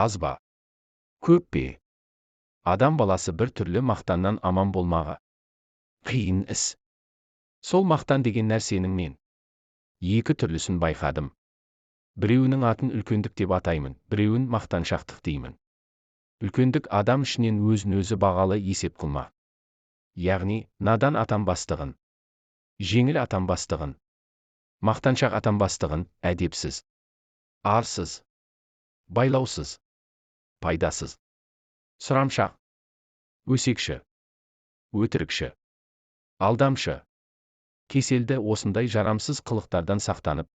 Аз ба? Көп пе? Адам баласы бір түрлі мақтаннан аман болмағы қиын іс. Сол мақтан деген нәрсенің мен екі түрлісін байқадым. Біреуінің атын үлкендік деп атаймын, біреуін мақтаншақтық деймін. Үлкендік адам ішінен өзін-өзі бағалы есеп қылма. Яғни, надан атанбастығын, жеңіл атанбастығын, мақтаншақ атанбастығын, әдепсіз, арсыз, байлаусыз, пайдасыз, сұрамшақ, өсекші, өтірікші, алдамшы, кеселді осындай жарамсыз қылықтардан сақтанып,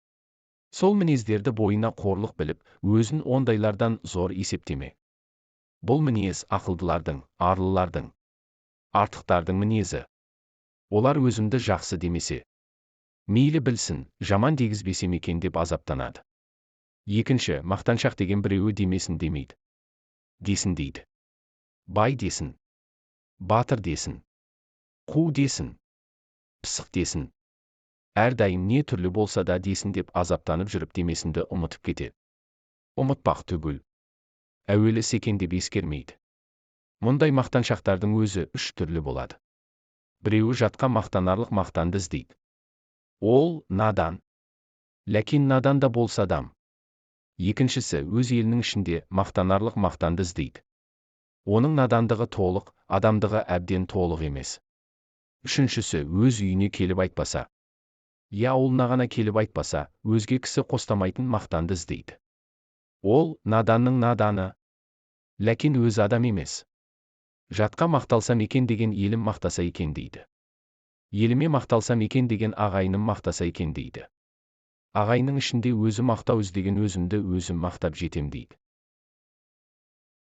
сол мінездерді бойына қорлық біліп, өзін ондайлардан зор есептеме. Бұл мінез ақылдылардың, арлылардың, артықтардың мінезі. Олар өзімді жақсы демесе, мейлі білсін, жаман дегізбесем екен деп азаптанады. Екінші, мақтаншақ деген біреуі демесін демейді. Десін дейді. Бай десін, батыр десін, қу десін, пысық десін. Әрдайым не түрлі болса да десін деп азаптанып жүріп демесінді ұмытып кетеді. Ұмытпақ түгіл, әуелі секеңдеп ескермейді. Мұндай мақтаншақтардың өзі үш түрлі болады. Біреуі жатқа мақтанарлық мақтанды іздейді. Ол надан. Ләкин надан да болса адам. Екіншісі өз елінің ішінде мақтанарлық мақтанды іздейді. Оның надандығы толық, адамдығы әбден толық емес. Үшіншісі өз үйіне келіп айтпаса, я ауылына ғана келіп айтпаса, өзге кісі қостамайтын мақтанды іздейді. Ол наданның наданы. Ләкин өз адам емес. Жатқа мақталсам екен деген елім мақтаса екен дейді. Еліме мақталсам екен деген ағайыным мақтаса екен дейді. Ағайынның ішінде өзі мақтау іздеген өзімді өзім мақтап жетем дейді.